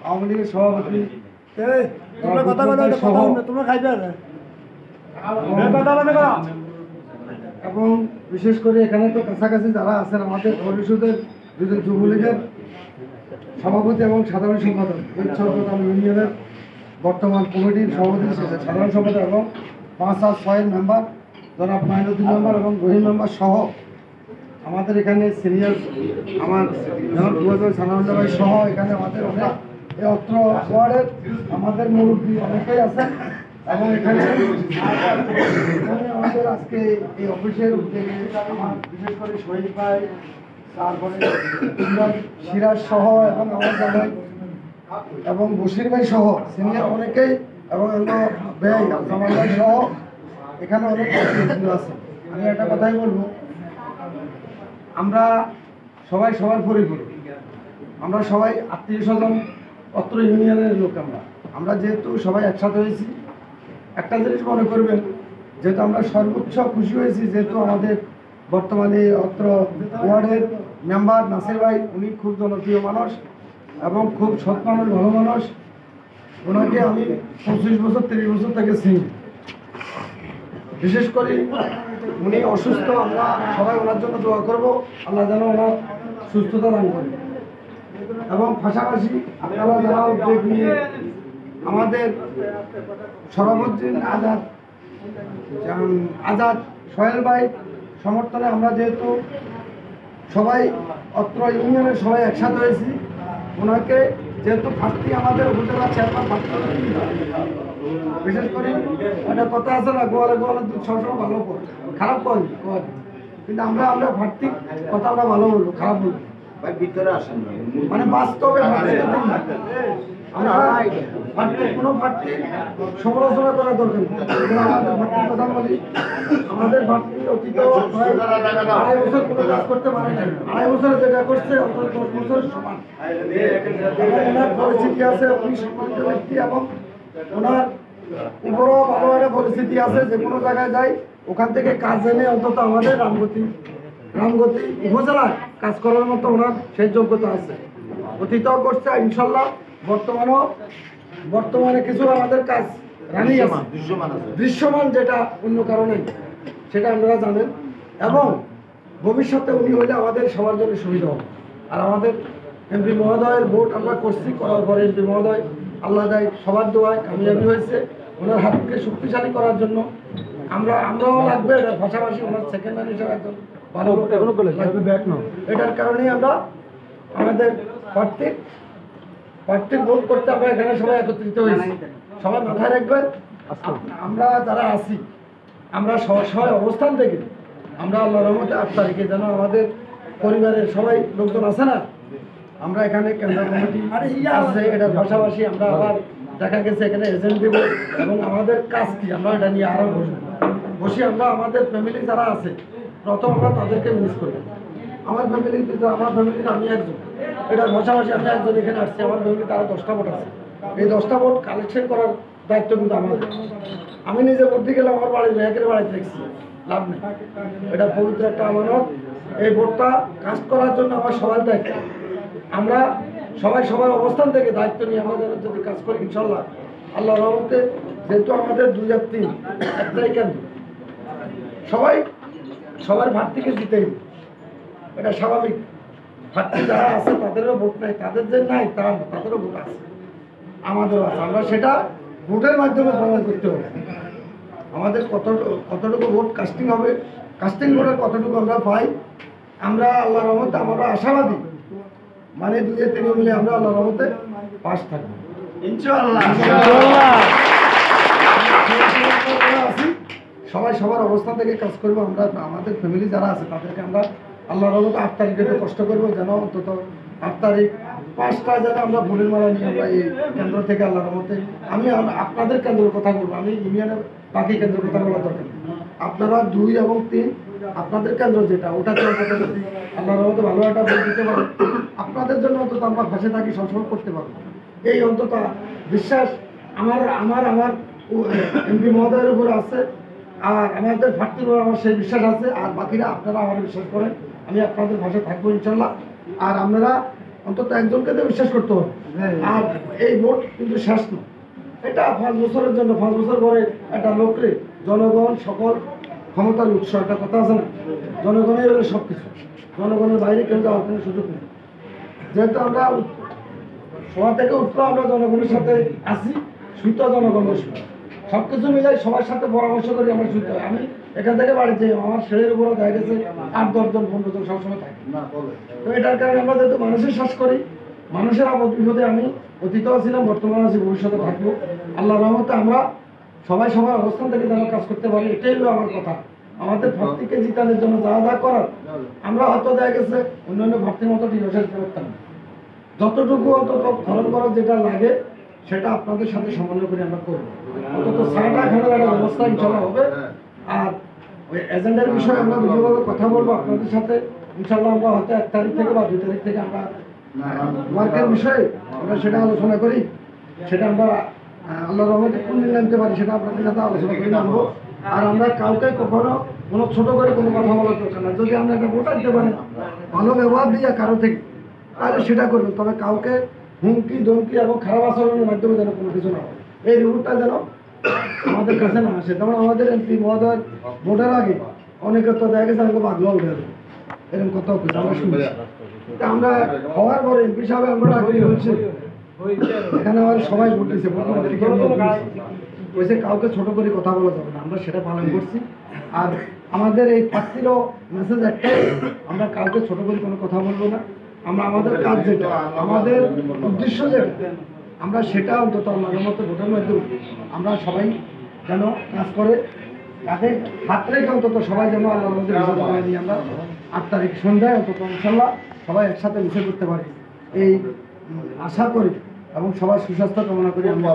আওয়ামী লীগের সভাপতি এবং বিশেষ করে এখানে তো কাছাকাছি যারা আছেন আমাদের পরিষদের দুজন যুবলীগের সভাপতি এবং সাধারণ সম্পাদক ইউনিয়নের বর্তমান কমিটির সভাপতি সাধারণ সম্পাদক এবং 5 আর 6 মেম্বার জনাব মাইনুদ্দিন মেম্বার এবং রহিম মেম্বার সহ আমাদের এখানে সিনিয়র আমার জনাব সাধারণ ভাই সহ এখানে আমাদের এই অত্র ওয়ার্ডের আমাদের মুরব্বী অনেকেই আছেন এবং এখানে আমাদের আজকে এই অফিসের উদ্যোগে আমার বিশেষ করে শহীদ ভাই তারপরে সিরাজ সহ এবং আমার জামাই এবং বশির ভাই সহ সিনিয়র অনেকেই এবং ব্যয় জামাল ভাই সহ এখানে অনেক আছে। আমি একটা কথাই বলবো, আমরা সবাই সবার পরিপূরক, আমরা সবাই আত্মীয় স্বজন অত্র ইউনিয়নের লোক। আমরা যেহেতু সবাই একসাথে হয়েছি, একটা জিনিস মনে করবেন, যেহেতু আমরা সর্বোচ্চ খুশি হয়েছি যেহেতু আমাদের বর্তমানে অত্র ওয়ার্ডের মেম্বার নাসির ভাই, উনি খুব জনপ্রিয় মানুষ এবং খুব সৎ মানুষ, ভালো মানুষ। ওনাকে আমি 25 বছর 30 বছর থেকে চিনি। বিশেষ করে উনি অসুস্থ, আমরা সবাই ওনার জন্য দোয়া করব, আল্লাহ যেন ওনার সুস্থতা দান করে। এবং পাশাপাশি আপনারা যারা উদ্যোগ নিয়ে আমাদের সরবুদ্দিন আজাদ সোহেল ভাই সমর্থনে আমরা যেহেতু সবাই অত্র ইউনিয়নের সবাই একসাথে হয়েছি, ওনাকে যেহেতু প্রার্থী আমাদের উপজেলা চেয়ারম্যান প্রার্থী, বিশেষ করে একটা কথা আছে না, গোয়ালে গোয়ালে দুধ সবসময় ভালো করে খারাপ করেনি, কিন্তু আমরা প্রার্থী কথা আমরা ভালো বলবো, খারাপ বলবো ভিতরে আসেন মানে বাস্তবে কোনো প্রার্থী সমালোচনা করার দরকার নেই। আমাদের কথা বলি, আমাদের প্রার্থী অতীত 2.5 বছর কোনো কাজ করতে পারে না, 2.5 বছরে যেটা করছে 10 বছর সমান। ওনার পরিস্থিতি আছে, উনি সম্মানিত ব্যক্তি এবং ওনার উপরও ভালো একটা পরিস্থিতি আছে, যে কোনো জায়গায় যাই ওখান থেকে কাজ এনে অন্তত আমাদের রামগতি উপজেলায় কাজ করার মতো ওনার সেই যোগ্যতা আছে। অতীতও করছে ইনশাল্লাহ, বর্তমানে কিছু আমাদের কাজ রানিং আছে, দৃশ্যমান, যেটা অন্য কারণে সেটা আপনারা জানেন। এবং ভবিষ্যতে উনি হইলে আমাদের সবার জন্য সুবিধা হবে। আর আমাদের এমপি মহোদয়ের ভোট আমরা করছি, করার পরে এমপি মহোদয় আল্লাহ দেয় সবার দোয়ায় কামিয়াবি হয়েছে। ওনার হাতকে শক্তিশালী করার জন্য আমরাও লাগবে, এটার পাশাপাশি ওনার সেকেন্ড ম্যান হিসেবে একজন ভালো এটার কারণেই আমরা আমাদের প্রার্থীর ভোট করতে আমরা এখানে সবাই একত্রিত হয়েছি। সবাই মাথায় রাখবেন, আমরা যারা আছি আমরা সবাই অবস্থান থেকে আমরা আল্লাহর রহমতে 8 তারিখে যেন আমাদের পরিবারের সবাই লোকজন আছে না, আমরা এখানে কেন্দ্র কমিটি আছে, এটার পাশাপাশি আমরা আবার দেখা গেছে এখানে এজেন্ট দেব এবং আমাদের কাজ কি আমরা এটা নিয়ে আরও বসে আমরা আমাদের ফ্যামিলি যারা আছে প্রথম আমরা তাদেরকে মিস করবো। আমার ফ্যামিলিতে আমি একজন, এটার পাশাপাশি আমি একজন এখানে আসছি, আমার ফ্যামিলিতে আরও 10টা ভোট আছে। এই 10টা ভোট কালেকশন করার দায়িত্ব কিন্তু আমাদের। আমি নিজে ভোট গেলে আমার বাড়ির মেয়েকের বাড়িতে দেখছি, লাভ নেই, এটা পবিত্র একটা আমানত। এই ভোটটা কাজ করার জন্য আমার সবার দায়িত্ব। আমরা সবাই অবস্থান থেকে দায়িত্ব নিয়ে আমাদের যদি কাজ করি ইনশাল্লাহ আল্লাহর রহমতে, যেহেতু আমাদের 2003 একটাই কেন্দ্র, সবার প্রার্থীকে জিতেই, এটা স্বাভাবিক। প্রার্থী যারা আছে তাদেরও ভোট নাই, তাদের যে নাই তারা তাদেরও ভোট আছে, আমাদেরও আছে। আমরা সেটা ভোটের মাধ্যমে প্রমাণ করতে হবে আমাদের কতটুকু ভোট কাস্টিং হবে, কাস্টিং ভোটের কতটুকু আমরা পাই। আমরা আল্লাহর রহমতে আমরা আশাবাদী, মানে 2-3 মিলে আমরা আল্লাহর রহমতে পাস থাকবো ইনশাআল্লাহ। সবাই সবার অবস্থান থেকে কাজ করবো। আমরা আমাদের ফ্যামিলি যারা আছে তাদেরকে আমরা আল্লাহর রহমতে 8 তারিখে কষ্ট করবো, যেন অন্তত 8 তারিখ 5টা যেন আমরা ফুলের মালা নিয়ে আমরা এই কেন্দ্র থেকে আল্লাহর রহমতে, আমি আপনাদের কেন্দ্রের কথা বলবো, আমি ইউনিয়নের বাকি কেন্দ্রের কথা বলা দরকার। আপনারা 2 এবং 3 আপনাদের কেন্দ্র যেটা ওটাতে আল্লাহর রহমতে ভালো একটা ভোট দিতে পারবো, আপনাদের জন্য অন্তত আমরা পাশে থাকি, সবসময় করতে পারবো, এই অন্তত বিশ্বাস আমার এমপি মহোদয়ের উপরে আছে। আর আমাদের প্রার্থীর উপর আমার সেই বিশ্বাস আছে। আর বাকিরা আপনারা আমার বিশ্বাস করেন, আমি আপনাদের পাশে থাকবো ইনশাল্লাহ। আর আপনারা অন্তত একজনকে তো বিশ্বাস করতে হবে। আর এই ভোট কিন্তু শেষ নয়, এটা 5 বছরের জন্য। 5 বছর পরে একটা লোকরে জনগণ সকল ক্ষমতার উৎস, একটা কথা আছে না, জনগণের হলো সব কিছু, জনগণের বাইরে কেউ যাওয়ার কোনো সুযোগ নেই। যেহেতু আমরা সভা থেকে উঠলো, আমরা জনগণের সাথে আসি, শুইতে জনগণের সুখ, সব কিছু মিলাই সবার সাথে পরামর্শ করি আমরা শুইতে হয়। আমি এখান থেকে বাড়িতে আমার ছেলের উপরও দেখা গেছে 8-10 জন 15 জন সবসময় থাকে। তো এটার কারণে আমরা যেহেতু মানুষের শ্বাস করি, মানুষের আপদ বিপদে আমি অতীতও ছিলাম, বর্তমানে আছি, ভবিষ্যতে থাকবো। আল্লাহর রহমতে আমরা সবাই সবার অবস্থান থেকে যেন কাজ করতে পারি, এটাই হলো আমার কথা। আমাদের ভর্তিকে জিতানোর জন্য যা যা করার, আমরা হয়তো দেখা গেছে অন্যান্য ভর্তির মতো ডিনোসেস করতাম না, যতটুকু অন্তত খরচ করার যেটা লাগে সেটা আপনাদের সাথে সমন্বয় করে আমরা করবো। অন্তত সারাটা খানার একটা ব্যবস্থা ইনশাল্লাহ হবে। আর ওই এজেন্ডার বিষয়ে আমরা বিভিন্নভাবে কথা বলবো আপনাদের সাথে ইনশাল্লাহ। আমরা হয়তো 1 তারিখ থেকে বা 2 তারিখ থেকে আমরা ওয়ার্কের বিষয়ে আমরা সেটা আলোচনা করি, সেটা আমরা আল্লাহর রহমতে কোন দিন আনতে পারি সেটা আপনাদের সাথে আলোচনা করে আনবো। আর আমরা কাউকে কখনো কোনো ছোট করে কোনো কথা বলার দরকার না। যদি আমরা একটা ভোট আনতে পারেন ভালো ব্যবহার দিয়ে কারো থেকে, তাহলে সেটা করবেন, তবে কাউকে হুমকি ধমকি এবং খারাপ আচরণের মাধ্যমে যেন কোনো কিছু না হয়, এই রিপোর্টটা যেন আমাদের কাছে না আসে। যেমন আমাদের এমপি মহোদয় ভোটের আগে অনেকে তো দেখা গেছে আমাকে বাগলা উঠে যাবে, এরকম কথা আমরা শুনছি। আমরা হওয়ার পরে এমপি সাহেব আমরা আগে বলছি, এখানে আমার সবাই ভোট দিচ্ছে, কাউকে ছোট করে কথা বলা যাবে না, আমরা সেটা পালন করছি। আর আমাদের এই প্রার্থীরও মেসেজ একটাই, আমরা কাউকে ছোট করে কোনো কথা বলবো না। আমরা আমাদের কাজ যেটা, আমাদের উদ্দেশ্য যেটা, আমরা সেটা অন্তত আমাদের মতো ভোটের মাধ্যমে আমরা সবাই যেন কাজ করে, তাদের হাত রেখে অন্তত সবাই যেন আল্লাহর মধ্যে নিয়ে আমরা 8 তারিখ সন্ধ্যায় অন্তত ইনশাল্লাহ সবাই একসাথে মিছিল করতে পারি, এই আশা করি এবং সবার সুস্বাস্থ্য কামনা করি আমরা।